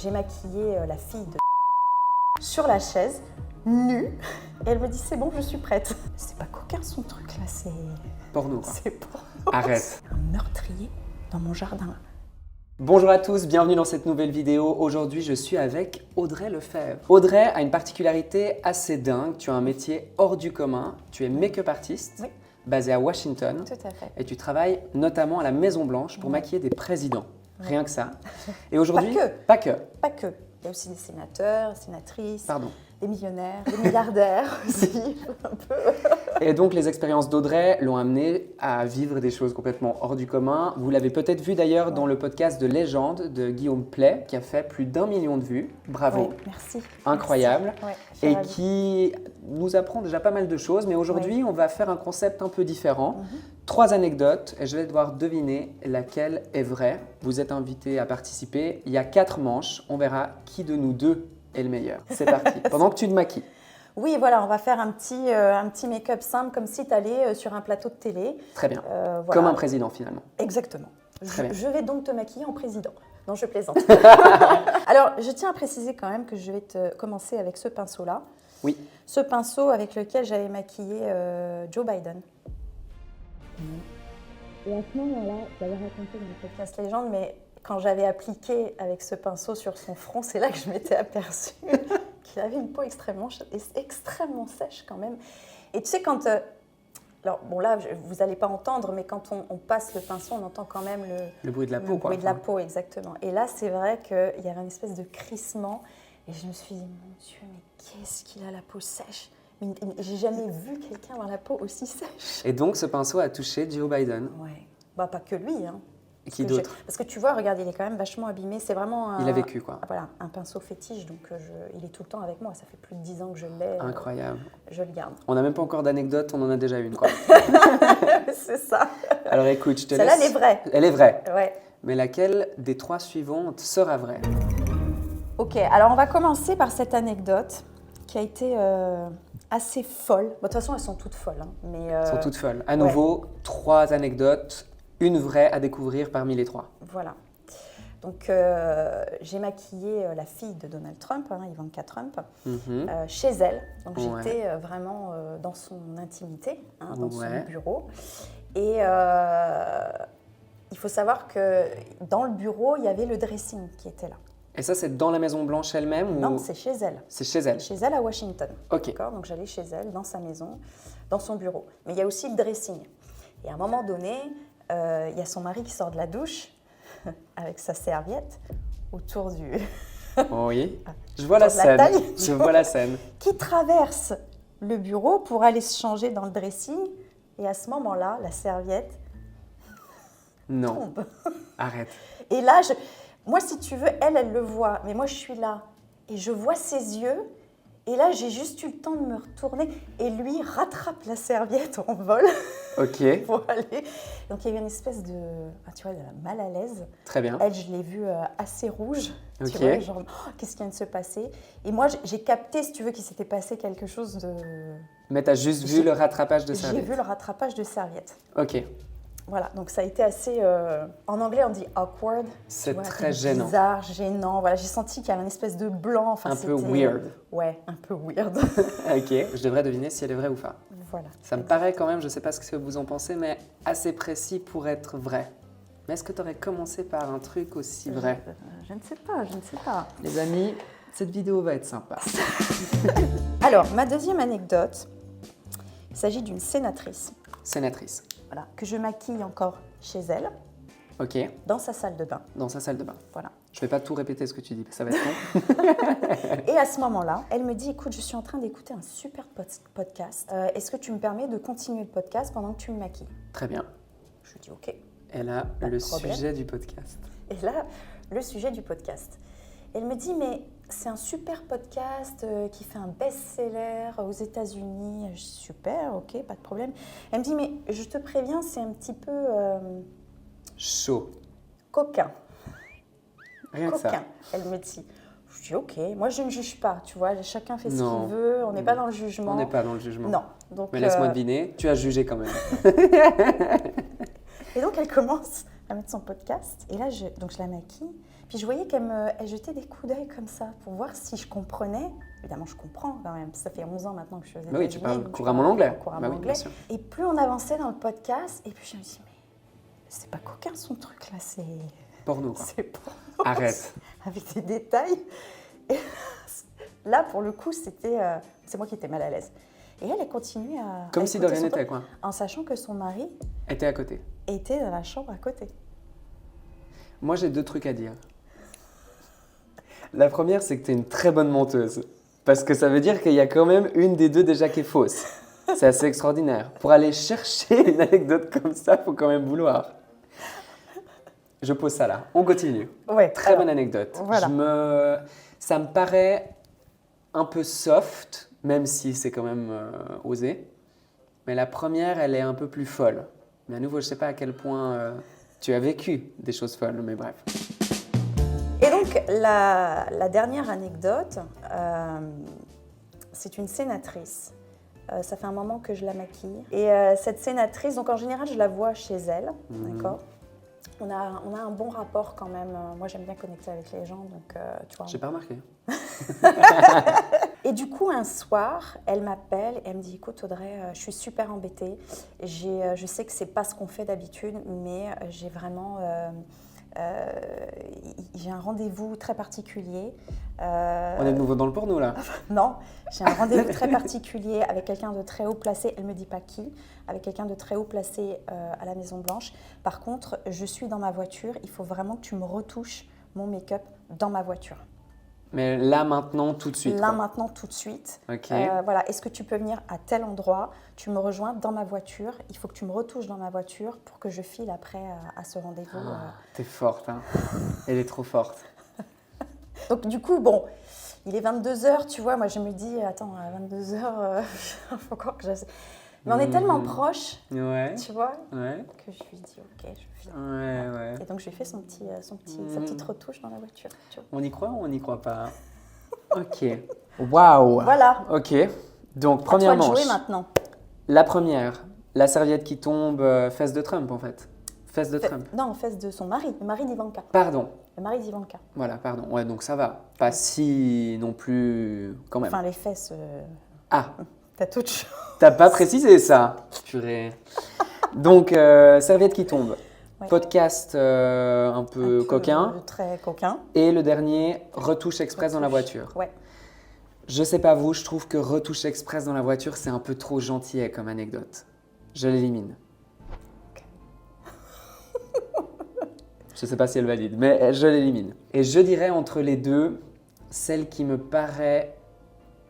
j'ai maquillé la fille de sur la chaise, nue, et elle me dit c'est bon, je suis prête. C'est pas coquin son truc là, c'est Porno quoi. c'est porno. Arrête. Un meurtrier dans mon jardin. Bonjour à tous, bienvenue dans cette nouvelle vidéo. Aujourd'hui, je suis avec Audrey Lefebvre. Audrey a une particularité assez dingue. Tu as un métier hors du commun. Tu es make-up artiste, Oui. basé à Washington. Tout à fait. Et tu travailles notamment à la Maison Blanche pour maquiller des présidents. Rien que ça. Et aujourd'hui, Pas que. Il y a aussi des sénateurs, sénatrices, Pardon. des millionnaires, des milliardaires aussi, un peu. Et donc, les expériences d'Audrey l'ont amenée à vivre des choses complètement hors du commun. Vous l'avez peut-être vu d'ailleurs dans le podcast de Légende de Guillaume Play, qui a fait plus d'1 million de vues. Bravo. Oui, merci. Incroyable. Merci. Ouais, je suis Et ravie. qui nous apprend déjà pas mal de choses. Mais aujourd'hui, on va faire un concept un peu différent. 3 anecdotes et je vais devoir deviner laquelle est vraie. Vous êtes invités à participer. Il y a 4 manches. On verra qui de nous deux est le meilleur. C'est parti. Pendant que tu te maquilles. Oui, voilà, on va faire un petit make-up simple, comme si tu allais sur un plateau de télé. Très bien. Voilà. Comme un président finalement. Exactement. Très bien. Je vais donc te maquiller en président. Non, je plaisante. Alors, je tiens à préciser quand même que je vais commencer avec ce pinceau-là. Oui. Ce pinceau avec lequel j'avais maquillé Joe Biden. Et à ce moment-là, j'avais raconté dans le podcast Légende, mais quand j'avais appliqué avec ce pinceau sur son front, c'est là que je m'étais aperçue qu'il avait une peau extrêmement sèche quand même. Et tu sais, quand... alors, bon là, vous n'allez pas entendre, mais quand on passe le pinceau, on entend quand même Le bruit de la peau, le quoi. bruit de la peau, exactement. Et là, c'est vrai qu'il y avait une espèce de crissement. Et je me suis dit, mon Dieu, mais qu'est-ce qu'il a la peau sèche? Mais j'ai jamais vu quelqu'un avoir la peau aussi sèche. Et donc, ce pinceau a touché Joe Biden. Ouais. Bah, pas que lui, hein. Et qui d'autre? Parce que tu vois, regarde, il est quand même vachement abîmé. C'est vraiment Il a vécu, quoi. Voilà, un pinceau fétiche, donc il est tout le temps avec moi. Ça fait plus de 10 ans que je l'ai. Incroyable. Je le garde. On n'a même pas encore d'anecdote, on en a déjà une, quoi. C'est ça. Alors écoute, je te laisse. Celle-là, elle est vraie. Elle est vraie. Ouais. Mais laquelle des 3 suivantes sera vraie? Ok, alors on va commencer par cette anecdote qui a été assez folle. Bon, de toute façon, elles sont toutes folles. Hein, mais, Elles sont toutes folles. À nouveau, 3 anecdotes, une vraie à découvrir parmi les 3. Voilà. Donc, j'ai maquillé la fille de Donald Trump, hein, Ivanka Trump, chez elle. Donc, j'étais vraiment dans son intimité, hein, dans son bureau. Et il faut savoir que dans le bureau, il y avait le dressing qui était là. Et ça, c'est dans la Maison Blanche elle-même Non, ou... c'est chez elle. C'est chez elle. Chez elle à Washington. Ok. D'accord, donc j'allais chez elle, dans sa maison, dans son bureau. Mais il y a aussi le dressing. Et à un moment donné, il y a son mari qui sort de la douche avec sa serviette autour du... Oui, je vois la Autour de scène. taille. Je vois la scène. qui traverse le bureau pour aller se changer dans le dressing. Et à ce moment-là, la serviette Non, tombe. arrête. Et là, moi, si tu veux, elle le voit. Mais moi, je suis là. Et je vois ses yeux. Et là, j'ai juste eu le temps de me retourner. Et lui rattrape la serviette en vol Ok, pour aller. Donc, il y a eu une espèce de, tu vois, de mal à l'aise. très bien. Elle, je l'ai vue assez rouge. Ok. Tu vois, genre, oh, qu'est-ce qui vient de se passer? Et moi, j'ai capté, si tu veux, qu'il s'était passé quelque chose de... Mais t'as juste vu le rattrapage de J'ai serviette. vu le rattrapage de serviette. Ok, Voilà, donc ça a été assez... en anglais, on dit awkward. c'est Tu vois, très gênant. Bizarre, gênant. Voilà, j'ai senti qu'il y avait une espèce de blanc. Enfin, Un peu c'était- weird. Ouais, un peu weird. Ok, je devrais deviner si elle est vraie ou pas. Voilà. Ça me paraît quand même, je ne sais pas ce que vous en pensez, mais assez précis pour être vrai. Mais est-ce que tu aurais commencé par un truc aussi vrai? Je ne sais pas, je ne sais pas. Les amis, cette vidéo va être sympa. Alors, ma deuxième anecdote, il s'agit d'une sénatrice, Sénatrice. voilà, que je maquille encore chez elle, Ok, dans sa salle de bain. dans sa salle de bain. Voilà. Je vais pas tout répéter ce que tu dis, ça va être long. Et à ce moment-là, elle me dit, écoute, je suis en train d'écouter un super podcast. Est-ce que tu me permets de continuer le podcast pendant que tu me maquilles? Très bien. Je lui dis, ok. Elle a Pas de le problème. sujet du podcast. Et là, le sujet du podcast. Elle me dit, mais c'est un super podcast qui fait un best-seller aux États-Unis. Je dis, super, ok, pas de problème. Elle me dit, mais je te préviens, c'est un petit peu Chaud. coquin. Rien que ça. Coquin, elle me dit. Je dis, ok, moi je ne juge pas, tu vois, chacun fait ce Non. qu'il veut, on n'est pas dans le jugement. On n'est pas dans le jugement. Non. Donc, Mais laisse-moi deviner, tu as jugé quand même. Et donc elle commence à mettre son podcast. Et là, donc je la maquille. Puis je voyais qu'elle jetait des coups d'œil comme ça pour voir si je comprenais. Évidemment, je comprends quand même. Ça fait 11 ans maintenant que je suis aux États-Unis. Oui, tu parles couramment l'anglais. Oui, bien sûr. Et plus on avançait dans le podcast, et puis je me dis, mais c'est pas coquin son truc là, c'est... Porno, quoi. C'est porno. Arrête. Avec des détails. Et là, pour le coup, c'est moi qui étais mal à l'aise. Et elle continué à... Comme si de rien n'était, quoi. En sachant que son mari... Était à côté. Était dans la chambre à côté. Moi, j'ai 2 trucs à dire. La première, c'est que tu es une très bonne menteuse. Parce que ça veut dire qu'il y a quand même une des 2 déjà qui est fausse. C'est assez extraordinaire. Pour aller chercher une anecdote comme ça, il faut quand même vouloir. Je pose ça là. On continue. Ouais, très bonne anecdote. Voilà. Ça me paraît un peu soft, même si c'est quand même osé. Mais la première, elle est un peu plus folle. Mais à nouveau, je ne sais pas à quel point tu as vécu des choses folles, mais bref. Et donc, la dernière anecdote, c'est une sénatrice. Ça fait un moment que je la maquille. Et cette sénatrice, donc en général, je la vois chez elle, d'accord ? On a un bon rapport quand même. Moi, j'aime bien connecter avec les gens, donc tu vois. J'ai pas remarqué. Et du coup, un soir, elle m'appelle et elle me dit, écoute Audrey, je suis super embêtée. Je sais que c'est pas ce qu'on fait d'habitude, mais j'ai vraiment... j'ai un rendez-vous très particulier. On est de nouveau dans le porno là. Non, j'ai un rendez-vous très particulier avec quelqu'un de très haut placé, elle ne me dit pas qui, avec quelqu'un de très haut placé à la Maison Blanche. Par contre, je suis dans ma voiture, il faut vraiment que tu me retouches mon make-up dans ma voiture. Mais là, maintenant, tout de suite. Là, maintenant, tout de suite. Ok. Voilà. Est-ce que tu peux venir à tel endroit? Tu me rejoins dans ma voiture. Il faut que tu me retouches dans ma voiture pour que je file après à ce rendez-vous. T'es forte, hein. Elle est trop forte. Donc, du coup, bon, il est 22h, tu vois. Moi, je me dis, attends, à 22h, il faut encore que j'aille. Mais on est tellement proches, tu vois, que je lui dis, ok, je viens. Et donc, je lui ai fait sa petite retouche dans la voiture. Tu vois. On y croit ou on n'y croit pas? Ok. Waouh. Voilà. Ok. Donc, première manche. À toi de jouer maintenant. La première, la serviette qui tombe, fesse de Trump en fait. Fesse de Trump. Non, fesse de son mari, le mari d'Ivanka. Pardon. Le mari d'Ivanka. Voilà, pardon. Ouais, donc ça va. Pas si non plus, quand même. Enfin, les fesses. Ah. T'as toute chose. T'as pas précisé ça. Purée. Donc, serviette qui tombe. Ouais. Podcast un peu coquin. Très coquin. Et le dernier, retouche express dans la voiture. Ouais. Je sais pas vous, je trouve que retouche express dans la voiture, c'est un peu trop gentillet comme anecdote. Je l'élimine. Okay. Je sais pas si elle valide, mais je l'élimine. Et je dirais entre les deux, celle qui me paraît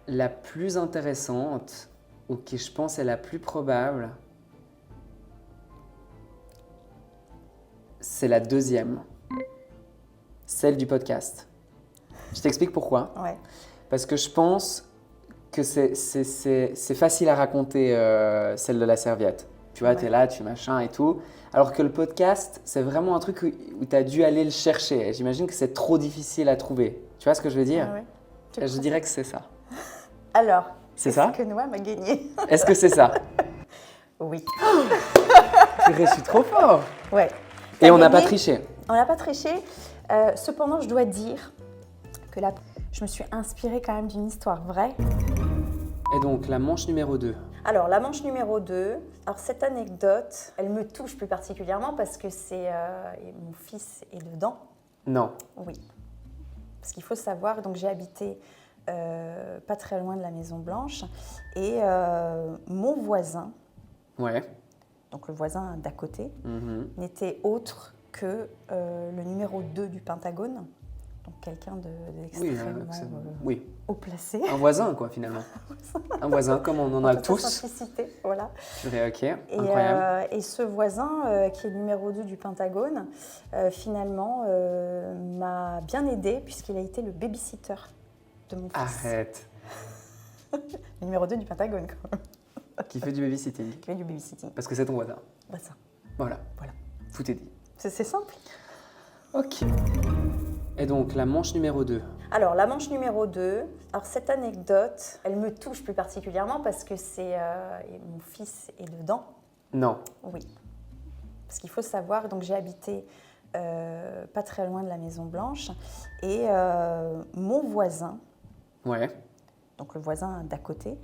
la plus intéressante, ou qui je pense est la plus probable, c'est la deuxième, celle du podcast. Je t'explique pourquoi. Ouais. Parce que je pense que c'est facile à raconter celle de la serviette. Tu vois, tu es là, tu machin et tout. Alors que le podcast, c'est vraiment un truc où tu as dû aller le chercher. Et j'imagine que c'est trop difficile à trouver. Tu vois ce que je veux dire? Je dirais que c'est ça. Alors, c'est ça que Noah m'a gagné. Est-ce que c'est ça? Oui. Je suis trop fort. Ouais. Et on n'a pas triché. On n'a pas triché. Cependant, je dois dire que je me suis inspirée quand même d'une histoire vraie. Et donc, la manche numéro 2. Alors, la manche numéro 2. Alors, cette anecdote, elle me touche plus particulièrement parce que mon fils est dedans. Non. Oui. Parce qu'il faut savoir, donc j'ai habité pas très loin de la Maison Blanche et mon voisin, donc le voisin d'à côté, n'était autre que le numéro 2 du Pentagone. Donc quelqu'un d'extrêmement haut placé. Un voisin, quoi, finalement. Un voisin, comme on en a tous. Simplicité, voilà. Ok, incroyable. Et ce voisin, qui est le numéro 2 du Pentagone, finalement, m'a bien aidée puisqu'il a été le babysitter de mon fils. Arrête. Le numéro 2 du Pentagone, quand même. Qui fait du babysitting. Qui fait du babysitting. Parce que c'est ton voisin. Voisin. Voilà. Tout est dit. C'est simple. Ok. Et donc, la manche numéro 2. Alors, la manche numéro 2, alors cette anecdote, elle me touche plus particulièrement parce que mon fils est dedans. Non. Oui. Parce qu'il faut savoir, donc j'ai habité pas très loin de la Maison Blanche et mon voisin, donc le voisin d'à côté,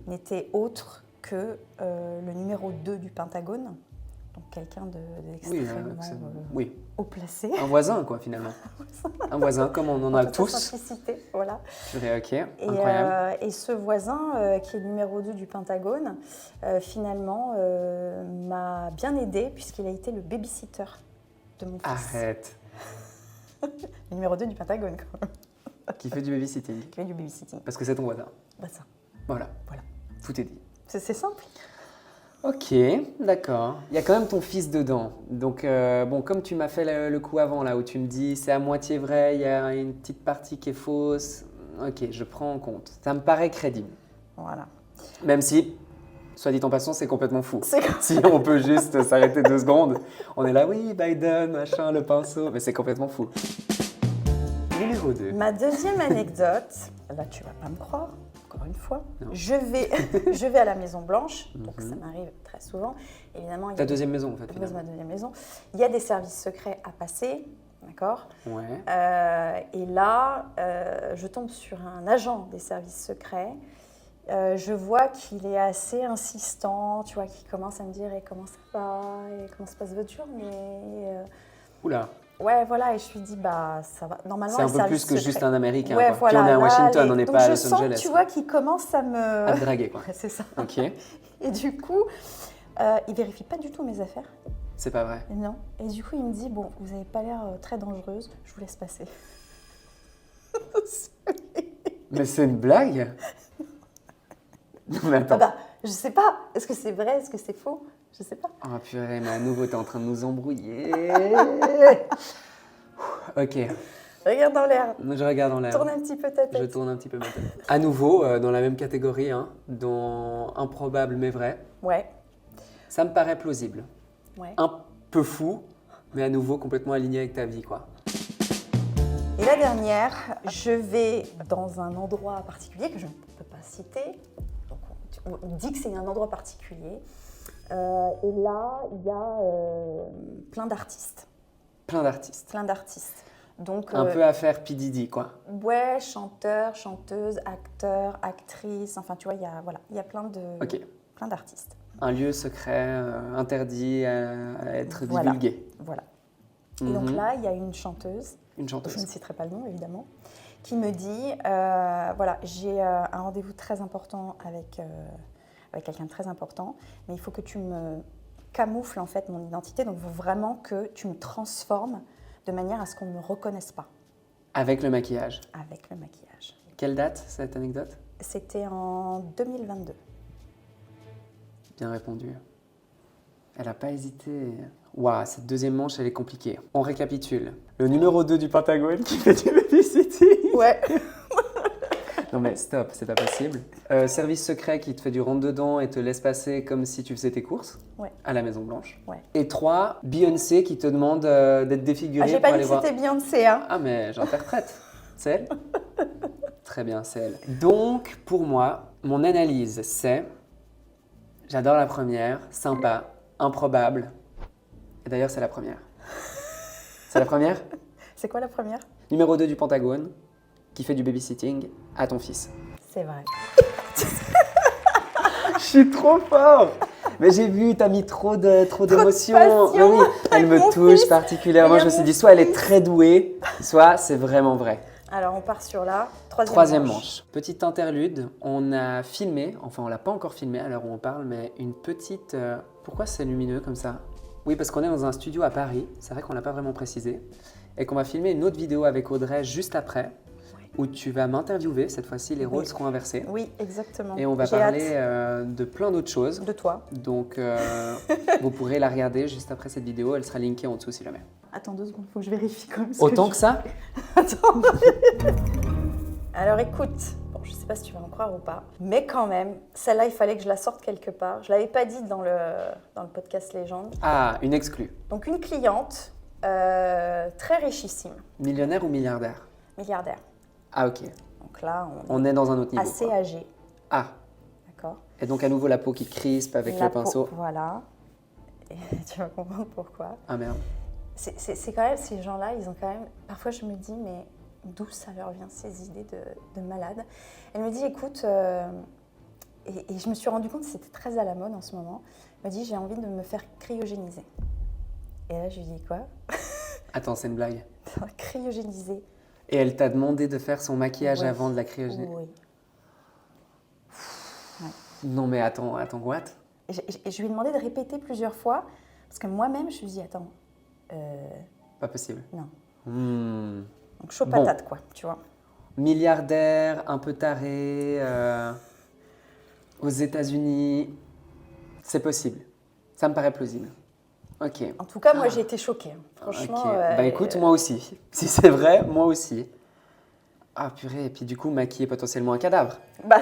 n'était autre que le numéro 2 du Pentagone, donc quelqu'un d'extrêmement haut placé. Un voisin, quoi, finalement. Un voisin, comme on en a tous. Simplicité, voilà. Ok, incroyable. Et ce voisin, qui est le numéro 2 du Pentagone, finalement, m'a bien aidée puisqu'il a été le babysitter de mon fils. Arrête. Le numéro 2 du Pentagone, quand même. Qui fait du babysitting. Qui fait du babysitting. Parce que c'est ton voisin. Bah ça. Voilà. Tout est dit. C'est simple. Ok, d'accord. Il y a quand même ton fils dedans. Donc, bon, comme tu m'as fait le coup avant, là, où tu me dis c'est à moitié vrai, il y a une petite partie qui est fausse. Ok, je prends en compte. Ça me paraît crédible. Voilà. Même si, soit dit en passant, c'est complètement fou. C'est Si on peut juste s'arrêter 2 secondes, on est là, oui, Biden, machin, le pinceau, mais c'est complètement fou. Numéro 2. Ma deuxième anecdote, là tu vas pas me croire, encore une fois, je vais à la Maison Blanche, donc ça m'arrive très souvent. Évidemment, Ta deuxième maison en fait. Ma deuxième maison. Il y a des services secrets à passer, d'accord ? Et là, je tombe sur un agent des services secrets. Je vois qu'il est assez insistant, tu vois, qu'il commence à me dire comment ça va, et comment se passe votre journée. Oula. Ouais, voilà, et je lui dis, bah, ça va. Normalement, c'est un peu plus que juste un Américain. Ouais, voilà, puis on est à Washington, on n'est pas à Los Angeles. Je sens, tu vois, qu'il commence à me... À te draguer, quoi. Ouais, c'est ça. Ok. Et du coup, il vérifie pas du tout mes affaires. C'est pas vrai. Non. Et du coup, il me dit, bon, vous n'avez pas l'air très dangereuse, je vous laisse passer. Mais c'est une blague? Non, mais attends. Ah bah, je sais pas. Est-ce que c'est vrai? Est-ce que c'est faux? Je sais pas. Oh purée, mais à nouveau, t'es en train de nous embrouiller. Ok. Regarde dans l'air. Je regarde dans l'air. Tourne un petit peu ta tête. Je tourne un petit peu ma tête. À nouveau, dans la même catégorie, dans improbable mais vrai. Ouais. Ça me paraît plausible. Ouais. Un peu fou, mais à nouveau complètement aligné avec ta vie, quoi. Et la dernière, je vais dans un endroit particulier que je ne peux pas citer. Donc on dit que c'est un endroit particulier. Et là, il y a plein d'artistes. Plein d'artistes. Plein d'artistes. Donc, un peu affaire P. Diddy, quoi. Ouais, chanteurs, chanteuses, acteurs, actrices. Enfin, tu vois, il y a plein d'artistes. Un lieu secret, interdit à être divulgué. Voilà. Et donc là, il y a une chanteuse. Une chanteuse. Je ne citerai pas le nom, évidemment, qui me dit, voilà, j'ai un rendez-vous très important avec quelqu'un de très important, mais il faut que tu me camoufles en fait mon identité, donc il faut vraiment que tu me transformes de manière à ce qu'on ne me reconnaisse pas. Avec le maquillage. Avec le maquillage. Quelle date, cette anecdote? C'était en 2022. Bien répondu. Elle n'a pas hésité. Waouh, cette deuxième manche, elle est compliquée. On récapitule. Le numéro 2 du Pentagone qui fait du babysitting. Ouais. Non mais stop, c'est pas possible. Service secret qui te fait du rentre-dedans et te laisse passer comme si tu faisais tes courses à la Maison Blanche. Ouais. Et 3, Beyoncé qui te demande d'être défigurée j'ai pour pas aller dit voir... que c'était Beyoncé, hein. Ah mais j'interprète. C'est elle? Très bien, c'est elle. Donc, pour moi, mon analyse, c'est... J'adore la première, sympa, improbable. Et d'ailleurs, c'est la première. C'est la première? C'est quoi la première? Numéro 2 du Pentagone, qui fait du babysitting à ton fils. C'est vrai. Je suis trop fort! Mais j'ai vu, t'as mis trop d'émotions. Mais oui, elle me touche particulièrement. Je me suis dit, soit elle est très douée, soit c'est vraiment vrai. Alors, on part sur la troisième manche. Petite interlude. On a filmé, enfin, on l'a pas encore filmé à l'heure où on parle, mais une petite... Pourquoi c'est lumineux comme ça? Oui, parce qu'on est dans un studio à Paris. C'est vrai qu'on l'a pas vraiment précisé. Et qu'on va filmer une autre vidéo avec Audrey juste après, où tu vas m'interviewer. Cette fois-ci, les rôles seront inversés. Oui, exactement. Et on va parler de plein d'autres choses. De toi. Donc, vous pourrez la regarder juste après cette vidéo. Elle sera linkée en dessous si jamais. Attends 2 secondes, il faut que je vérifie quand même. Autant que ça? Attends. Alors écoute, bon, je ne sais pas si tu vas en croire ou pas, mais quand même, celle-là, il fallait que je la sorte quelque part. Je ne l'avais pas dit dans le podcast Légende. Ah, une exclue. Donc une cliente très richissime. Millionnaire ou milliardaire? Milliardaire. Ah, ok. Donc là, on est dans un autre niveau. Assez âgée. Ah. D'accord. Et donc à nouveau la peau qui crispe avec le pinceau. Voilà. Et tu vas comprendre pourquoi. Ah merde. C'est quand même, ces gens-là, ils ont quand même... Parfois, je me dis, mais d'où ça leur vient, ces idées de malades? Elle me dit, écoute, et je me suis rendu compte que c'était très à la mode en ce moment. Elle m'a dit, j'ai envie de me faire cryogéniser. Et là, je lui dis, quoi? Attends, c'est une blague. Cryogéniser. Et elle t'a demandé de faire son maquillage Oui. avant de la cryogéniser? Oui. Ouais. Non mais attends, what? Et je lui ai demandé de répéter plusieurs fois, parce que moi-même, je me suis dit, attends, Pas possible. non. Hmm. Donc, chaud Bon. patate, quoi, tu vois. Milliardaire, un peu taré, aux États-Unis, c'est possible. Ça me paraît plausible. Ok. En tout cas, moi, j'ai été choquée. Hein. Franchement. Ok. Bah écoute, moi aussi. Si c'est vrai, moi aussi. Ah purée, et puis du coup, maquiller potentiellement un cadavre. Bah,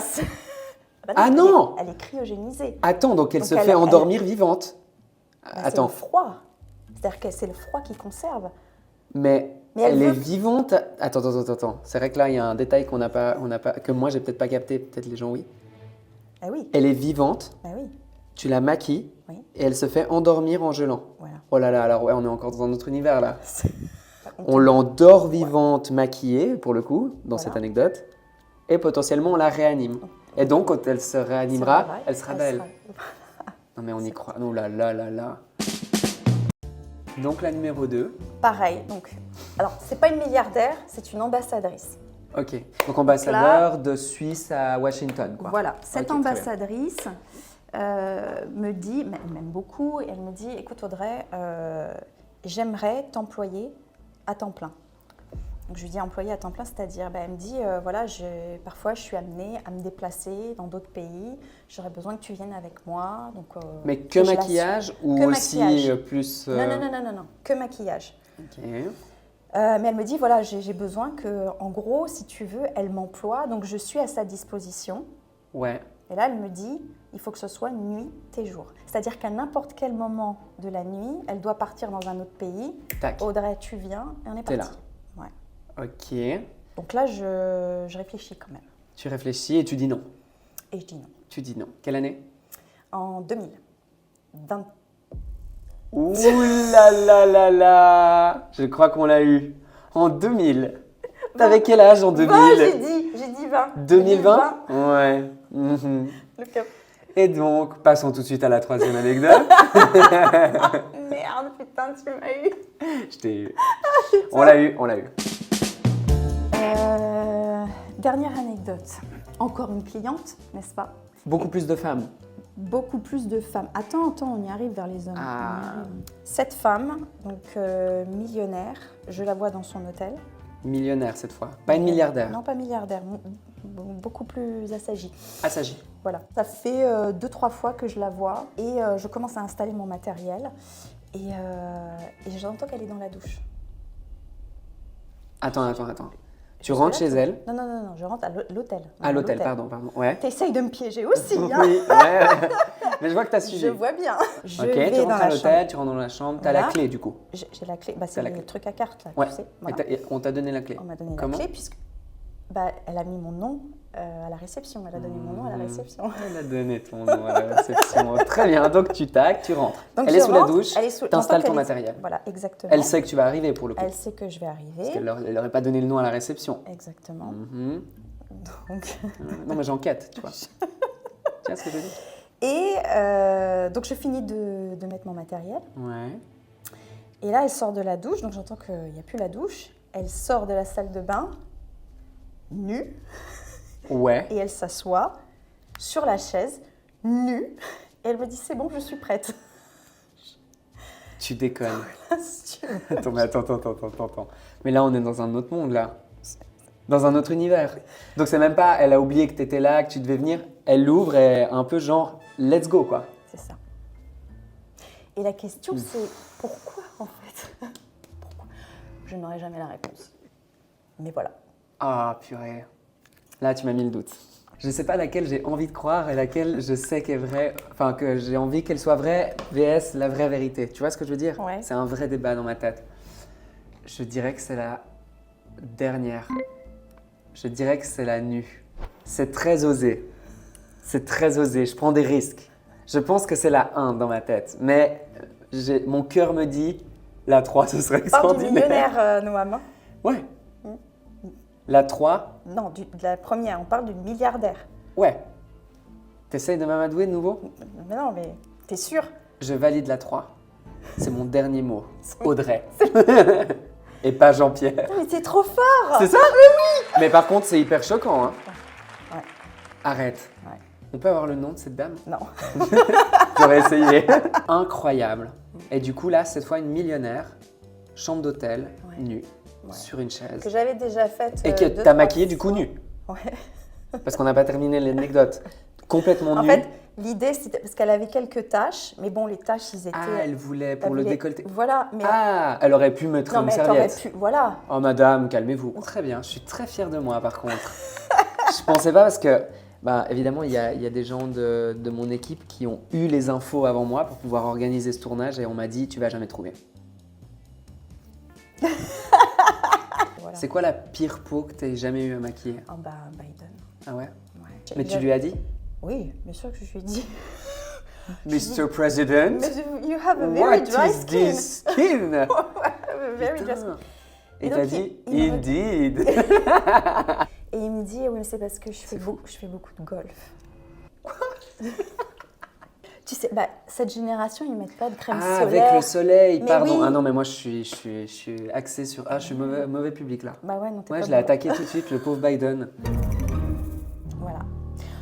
Ah non! Elle est cryogénisée. Attends, donc elle Donc se elle- fait elle- endormir vivante. Bah, Attends, c'est le froid. C'est-à-dire que c'est le froid qui conserve. mais Mais elle elle est veut- vivante. Attends. C'est vrai que là, il y a un détail qu'on n'a pas, que moi, j'ai peut-être pas capté, peut-être les gens, oui. Ah oui, Elle est vivante, bah oui, tu la maquilles, oui, et elle se fait endormir en gelant. voilà. Oh là là, alors ouais, on est encore dans un autre univers là. On On l'endort vivante, maquillée, pour le coup, dans Voilà. cette anecdote, et potentiellement on la réanime. Et donc, quand elle se réanimera, elle sera belle. Non mais on y croit. Oh là là là là. Donc la numéro 2. Pareil, donc, alors, c'est pas une milliardaire, c'est une ambassadrice. Ok. Donc ambassadeur de Suisse à Washington, quoi. Voilà, cette Ok, très bien. ambassadrice me dit, elle m'aime beaucoup, et elle me dit, écoute Audrey, j'aimerais t'employer à temps plein. Donc je lui dis employé à temps plein, c'est-à-dire, elle me dit, voilà, parfois je suis amenée à me déplacer dans d'autres pays, j'aurais besoin que tu viennes avec moi. Donc, Mais que je la maquillage ou Que aussi maquillage. plus... Non, que maquillage. Ok. Mais elle me dit, voilà, j'ai besoin que, en gros, si tu veux, elle m'emploie, donc je suis à sa disposition. Ouais. Et là, elle me dit, il faut que ce soit nuit et jour. C'est-à-dire qu'à n'importe quel moment de la nuit, elle doit partir dans un autre pays. Tac. Audrey, tu viens, et on est T'es parti. là. Ouais. Ok. Donc là, je réfléchis quand même. Tu réfléchis et tu dis non. Et je dis non. Tu dis non. Quelle année? En 2000. Ouh là là là là! Je crois qu'on l'a eu. En 2000. T'avais quel âge en 2000? J'ai dit 20. 2020? Ouais. Mhm. Le cap. Et donc, passons tout de suite à la troisième anecdote. Merde, putain, tu m'as eu. Je t'ai eu. On l'a eu. Dernière anecdote. Encore une cliente, n'est-ce pas? Beaucoup plus de femmes. Beaucoup plus de femmes. Attends, on y arrive vers les hommes. Ah. On y arrive. Cette femme, donc millionnaire, je la vois dans son hôtel. Millionnaire cette fois. Pas une milliardaire. Non, pas milliardaire, beaucoup plus assagie. Assagie. Voilà. Ça fait 2-3 fois que je la vois et je commence à installer mon matériel et j'entends qu'elle est dans la douche. Attends. Tu rentres chez elle. Non, je rentre à l'hôtel. À l'hôtel, pardon. Ouais. T'essayes de me piéger aussi, hein. Oui, ouais. Mais je vois que tu as suivi. Je vois bien. Je Ok, vais tu rentres dans à la l'hôtel, chambre. tu rentres dans la chambre, tu as Voilà. la clé du coup. J'ai la clé. Bah, c'est T'as la le clé. truc à carte, là, Ouais. tu sais. Et Voilà. et on t'a donné la clé. On m'a donné Comment la clé puisque elle a mis mon nom à la réception. Elle a donné mon nom à la réception. Elle a donné ton nom à la réception. Très bien, donc tu rentres. Donc Elle je est sous la rentre, douche, elle est sous- t'installes j'entends ton qu'elle est- matériel. Voilà, exactement. Elle sait que tu vas arriver pour le coup. Elle sait que je vais arriver. Parce qu'elle n'aurait pas donné le nom à la réception. Exactement. Mhm. Donc, Non, mais j'enquête, tu vois. Tu vois ce que je veux dire? et donc je finis de mettre mon matériel. Ouais. Et là, elle sort de la douche. Donc j'entends qu'il n'y a plus la douche. Elle sort de la salle de bain, nue, Ouais. et elle s'assoit sur la chaise, nue. Et elle me dit, c'est bon, je suis prête. Tu déconnes. Si tu veux. Attends, mais attends. Mais là, on est dans un autre monde, là. Dans un autre univers. Donc, c'est même pas, elle a oublié que tu étais là, que tu devais venir. Elle l'ouvre et un peu genre, let's go, quoi. C'est ça. Et la question, c'est pourquoi, en fait? Pourquoi? Je n'aurai jamais la réponse. Mais voilà. Ah, purée. Là, tu m'as mis le doute. Je sais pas laquelle j'ai envie de croire et laquelle je sais qu'elle est vraie, enfin, que j'ai envie qu'elle soit vraie, vs la vraie vérité. Tu vois ce que je veux dire? Ouais. C'est un vrai débat dans ma tête. Je dirais que c'est la dernière. Je dirais que c'est la nue. C'est très osé. C'est très osé. Je prends des risques. Je pense que c'est la 1 dans ma tête. Mais Mon cœur me dit, la 3, ce serait On parle du extraordinaire. millionnaire, Noam. Hein. Ouais. La 3, Non, de la première, on parle du milliardaire. ouais. T'essayes de m'amadouer de nouveau? Mais non, mais t'es sûr? Je valide la 3. C'est mon dernier mot. Audrey. Et pas Jean-Pierre. Mais t'es trop fort! C'est ça? Mais par contre, c'est hyper choquant. Hein. Ouais. Arrête. Ouais. On peut avoir le nom de cette dame? Non. J'aurais essayé. Incroyable. Et du coup, là, cette fois, une millionnaire, chambre d'hôtel, Ouais. nue, Ouais. sur une chaise. Que j'avais déjà faite. Et que t'as maquillée du coup nue. Ouais. Parce qu'on n'a pas terminé l'anecdote. Complètement En nue. fait, l'idée, c'était parce qu'elle avait quelques taches, mais bon, les taches, ils étaient. Elle voulait pour elle le voulait- décolleté. Voilà, mais. Ah, elle aurait pu mettre non, une mais t'aurais serviette. pu. Voilà. Oh madame, calmez-vous. Très bien, je suis très fière de moi par contre. Je pensais pas parce que, évidemment, il y a des gens de mon équipe qui ont eu les infos avant moi pour pouvoir organiser ce tournage et on m'a dit, tu vas jamais trouver. Voilà. C'est quoi la pire peau que tu aies jamais eu à maquiller? Oh, bah, Biden. Ah ouais? Ouais. Mais tu lui as dit? Oui, bien sûr que je lui ai dit. Mr. President, Mais you have a very what dry is skin. this skin? A very dry Putain. skin. Et Et t'as donc, dit, il me indeed. Et il me dit, oui, mais c'est parce que je fais beaucoup de golf. Tu sais, cette génération, ils mettent pas de crème Ah, solaire. avec le soleil, Mais pardon. oui. Ah non, mais moi je suis axé sur. Ah, je suis mauvais public là. Bah ouais, non, t'es Ouais, pas je l'ai bon. attaqué tout de suite, le pauvre Biden. Voilà.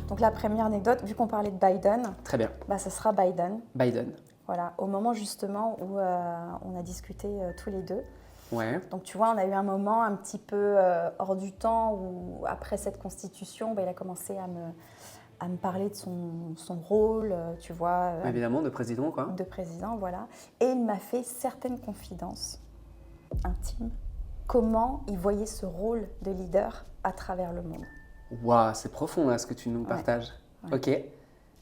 Donc la première anecdote, vu qu'on parlait de Biden, Très bien. ça sera Biden. Biden. Voilà, au moment justement où on a discuté tous les deux. Ouais. Donc tu vois, on a eu un moment un petit peu hors du temps où après cette constitution, il a commencé à me parler de son rôle, tu vois, Évidemment, de président quoi. de président, voilà. Et il m'a fait certaines confidences intimes. Comment il voyait ce rôle de leader à travers le monde. Waouh, c'est profond là ce que tu nous partages. Ouais. Ok.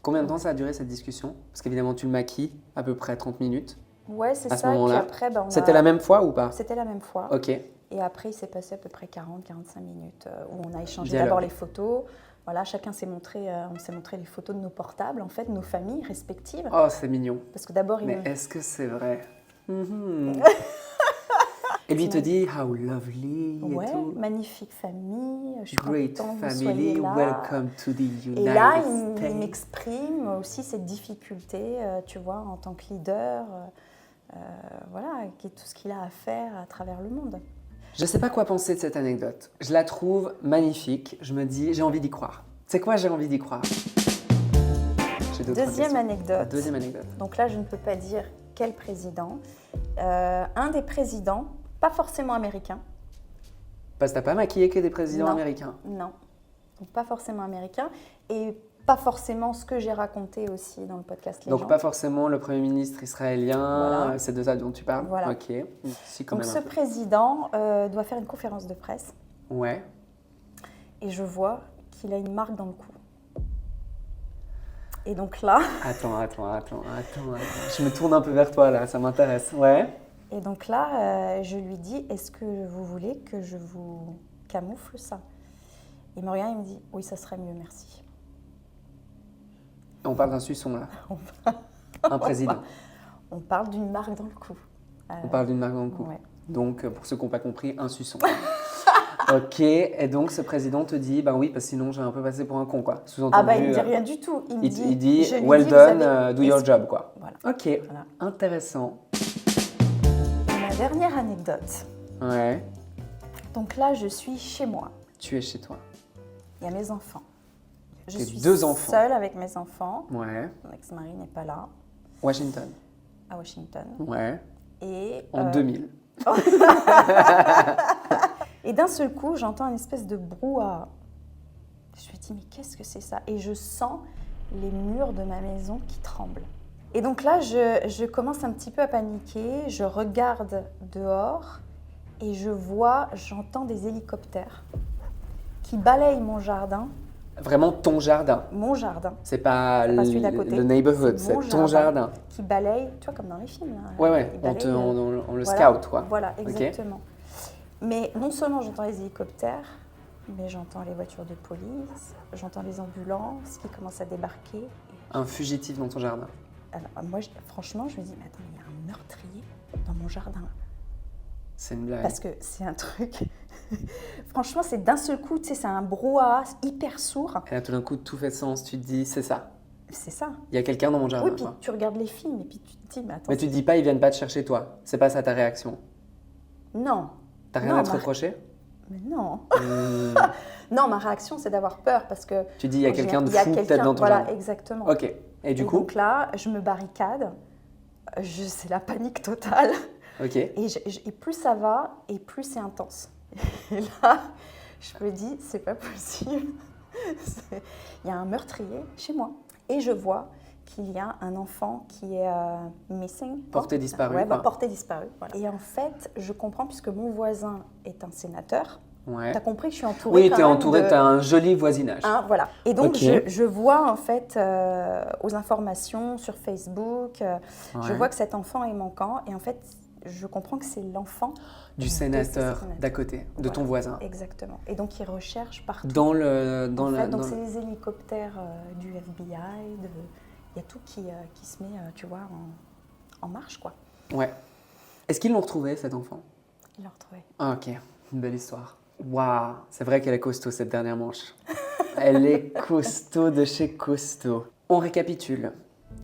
Combien de temps ça a duré cette discussion? Parce qu'évidemment, tu le maquilles à peu près 30 minutes. Ouais, c'est À ce ça. Et puis moment-là, après, C'était la même fois ou pas? C'était la même fois. Ok. Et après, il s'est passé à peu près 40-45 minutes où on a échangé Dialogue. d'abord les photos. Voilà, chacun s'est montré, on s'est montré les photos de nos portables, en fait, de nos familles respectives. Oh, c'est mignon. Parce que d'abord, Mais est-ce que c'est vrai? Et lui il te dit how lovely et Ouais, tout. magnifique famille, je suis Great contente que vous family, soyez là. welcome to the United Et là, States. il m'exprime aussi cette difficulté, tu vois, en tant que leader, voilà, tout ce qu'il a à faire à travers le monde. Je ne sais pas quoi penser de cette anecdote. Je la trouve magnifique. Je me dis, j'ai envie d'y croire. C'est quoi, j'ai envie d'y croire? J'ai d'autres Deuxième questions. anecdote. Deuxième anecdote. Donc là, je ne peux pas dire quel président. Un des présidents, pas forcément américain. Parce que t'as pas maquillé que des présidents Non. américains. Non. Donc pas forcément américain. Et pas forcément ce que j'ai raconté aussi dans le podcast Les Donc gens. pas forcément le Premier ministre israélien, Voilà. c'est de ça dont tu parles. Voilà. Ok. Si, quand Donc même ce un peu. président doit faire une conférence de presse. Ouais. Et je vois qu'il a une marque dans le cou. Et donc là, Attends. Je me tourne un peu vers toi là, ça m'intéresse. Ouais. et donc là je lui dis, est-ce que vous voulez que je vous camoufle ça? Il me regarde et il me dit, oui, ça serait mieux, merci. On parle d'un suçon là. Un président. On parle d'une marque dans le cou. On parle d'une marque dans le cou. Ouais. Donc, pour ceux qui n'ont pas compris, un suçon. Ok, et donc ce président te dit, bah oui, parce que sinon j'ai un peu passé pour un con, quoi. Sous-entendu, Il me dit rien du tout. Il me dit, il dit je lui well dis, done, vous avez- do your est-ce- job, quoi. Voilà. Ok, Voilà. intéressant. Et ma dernière anecdote. Ouais, Donc là, je suis chez moi. tu es chez toi. Il y a mes enfants. Je Tes suis deux enfants. seule avec mes enfants. Ouais, Mon ex-mari n'est pas là, Washington. à Washington. Ouais, Et, en 2000. et d'un seul coup, j'entends une espèce de brouhaha. Je me dis, mais qu'est-ce que c'est ça? Et je sens les murs de ma maison qui tremblent. Et donc là, je commence un petit peu à paniquer. Je regarde dehors et j'entends des hélicoptères qui balayent mon jardin. Vraiment ton jardin. Mon jardin. C'est pas C'est pas celui d'à côté. le neighborhood, C'est c'est mon ton jardin. Qui balaye, tu vois, comme dans les films. Là. Ouais, Ils balayent, on le voilà, scout, quoi. Voilà, Ok. exactement. Mais non seulement j'entends les hélicoptères, mais j'entends les voitures de police, j'entends les ambulances qui commencent à débarquer. Un fugitif dans ton jardin. Alors, moi, franchement, je me dis, mais attends, il y a un mon jardin. C'est une blague. Parce que c'est un truc... Franchement, c'est d'un seul coup, tu sais, c'est un brouhaha hyper sourd. Et là, tout d'un coup, tout fait sens. Tu te dis, c'est ça. C'est ça. Il y a quelqu'un dans mon jardin. Oui, puis tu regardes les films et puis tu te dis, mais attends... Mais tu te dis pas, ils viennent pas te chercher toi. C'est pas ça ta réaction. Non. T'as rien à te reprocher? Mais non. Non, ma réaction, c'est d'avoir peur parce que... Tu dis, il y a quelqu'un de fou peut-être dans ton jardin. Voilà, exactement. Ok. Et du coup? Donc là, je me barricade. C'est la panique totale. Ok. Et plus ça va, et plus c'est intense. Et là, je me dis, c'est pas possible. Il y a un meurtrier chez moi. Et je vois qu'il y a un enfant qui est missing. Porté disparu. Ouais, porté disparu. Voilà. Et en fait, je comprends, puisque mon voisin est un sénateur. Ouais. Tu as compris que je suis entourée. Oui, tu es entourée, tu as un joli voisinage. Hein, voilà. Et donc, okay. je vois en fait aux informations sur Facebook, je vois que cet enfant est manquant. Et en fait, je comprends que c'est l'enfant du sénateur d'à côté, de ton voisin. Exactement. Et donc, ils recherchent partout. Donc, c'est les hélicoptères du FBI. Il y a tout qui se met, tu vois, en marche, quoi. Ouais. Est-ce qu'ils l'ont retrouvé, cet enfant? Ils l'ont retrouvé. Ah, ok. Une belle histoire. Waouh, c'est vrai qu'elle est costaud, cette dernière manche. Elle est costaud de chez costaud. On récapitule.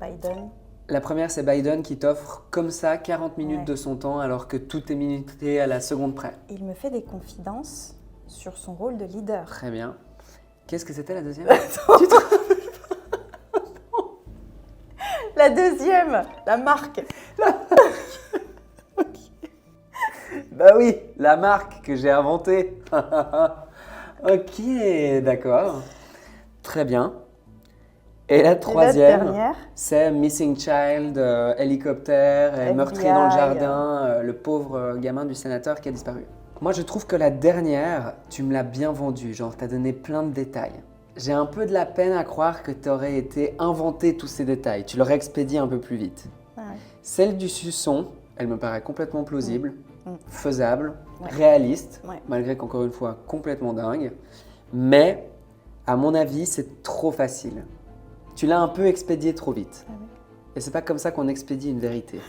Biden. La première, c'est Biden qui t'offre comme ça 40 minutes de son temps alors que tout est minuté à la seconde près. Il me fait des confidences sur son rôle de leader. Très bien. Qu'est-ce que c'était la deuxième? La deuxième, la marque. Bah oui, la marque que j'ai inventée. Ok, d'accord. Très bien. Et la troisième, c'est Missing Child, hélicoptère, meurtrier dans le jardin, le pauvre gamin du sénateur qui a disparu. Moi, je trouve que la dernière, tu me l'as bien vendue, genre t'as donné plein de détails. J'ai un peu de la peine à croire que tu aurais été inventé tous ces détails, tu l'aurais expédié un peu plus vite. Ouais. Celle du suçon, elle me paraît complètement plausible, faisable, réaliste, malgré qu'encore une fois, complètement dingue. Mais, à mon avis, c'est trop facile. Tu l'as un peu expédié trop vite. Et c'est pas comme ça qu'on expédie une vérité.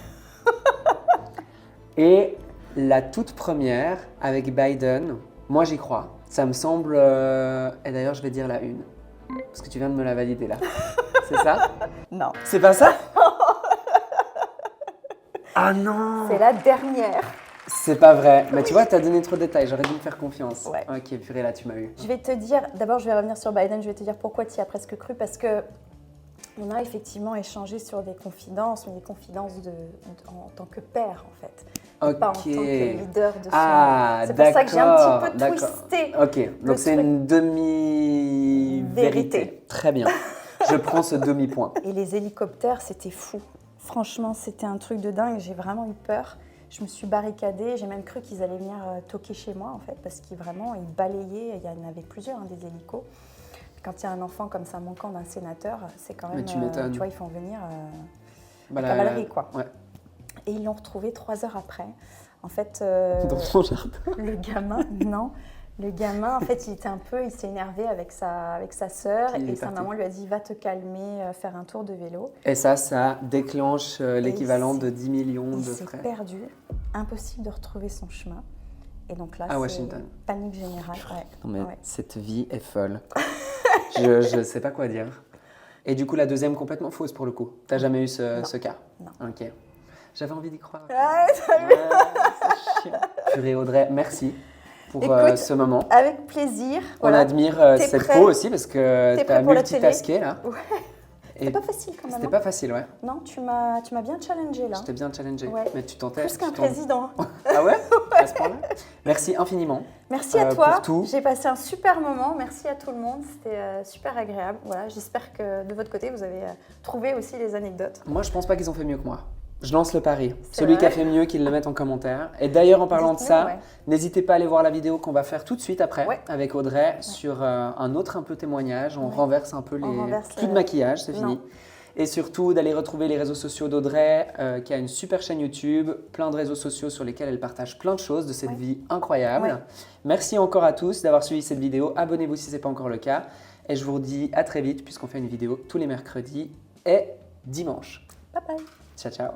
Et la toute première, avec Biden, moi j'y crois. Ça me semble... Et d'ailleurs, je vais dire la une. Parce que tu viens de me la valider là. C'est ça? Non. C'est pas ça? Ah non! C'est la dernière. C'est pas vrai. Mais tu vois, tu as donné trop de détails. J'aurais dû me faire confiance. Ouais. Ok, purée, là, tu m'as eu. Je vais te dire... D'abord, je vais revenir sur Biden. Je vais te dire pourquoi tu y as presque cru. Parce que on a effectivement échangé sur des confidences, mais des confidences en tant que père, en fait. Ok. Pas en tant que leader de son... Ah, c'est pour ça que j'ai un petit peu twisté. Ok, donc c'est une demi-vérité. Très bien. Je prends ce demi-point. Et les hélicoptères, c'était fou. Franchement, c'était un truc de dingue. J'ai vraiment eu peur. Je me suis barricadée. J'ai même cru qu'ils allaient venir toquer chez moi, en fait, parce qu'ils balayaient. Il y en avait plusieurs, des hélicos. Quand il y a un enfant comme ça manquant d'un sénateur, c'est quand même... tu m'étonnes. Tu vois, ils font venir la cavalerie, quoi. Ouais. Et ils l'ont retrouvé 3 heures après. En fait... Dans son jardin. Le gamin, non. Le gamin, en fait, il s'est énervé avec sa sœur et sa maman lui a dit « Va te calmer, faire un tour de vélo ». Et ça déclenche l'équivalent de 10 millions de frais. Il s'est perdu, impossible de retrouver son chemin. Et donc là, à Washington. Panique générale. Ouais. Non mais cette vie est folle. Je sais pas quoi dire. Et du coup, la deuxième complètement fausse pour le coup. T'as jamais eu ce cas? Non. Ok. J'avais envie d'y croire. C'est chiant. Purée Audrey, merci pour ce moment. Avec plaisir. On admire cette peau aussi parce que tu as multitasqué là. Ouais. C'était pas facile quand même. C'était pas facile, ouais. Non, tu m'as bien challengé là. Je t'ai bien challengé, mais tu tentais. Plus qu'un président. Ah ouais? À ce point-là? Merci infiniment. Merci à toi. J'ai passé un super moment. Merci à tout le monde. C'était super agréable. Voilà, j'espère que de votre côté, vous avez trouvé aussi les anecdotes. Moi, je pense pas qu'ils ont fait mieux que moi. Je lance le pari. Celui qui a fait mieux, qu'il le mette en commentaire. Et d'ailleurs, en parlant de ça, n'hésitez pas à aller voir la vidéo qu'on va faire tout de suite après avec Audrey sur un autre un peu témoignage. On renverse un peu plus de maquillage, c'est fini. Et surtout, d'aller retrouver les réseaux sociaux d'Audrey, qui a une super chaîne YouTube, plein de réseaux sociaux sur lesquels elle partage plein de choses de cette vie incroyable. Merci encore à tous d'avoir suivi cette vidéo. Abonnez-vous si ce n'est pas encore le cas. Et je vous dis à très vite puisqu'on fait une vidéo tous les mercredis et dimanches. Bye bye. Ciao, ciao.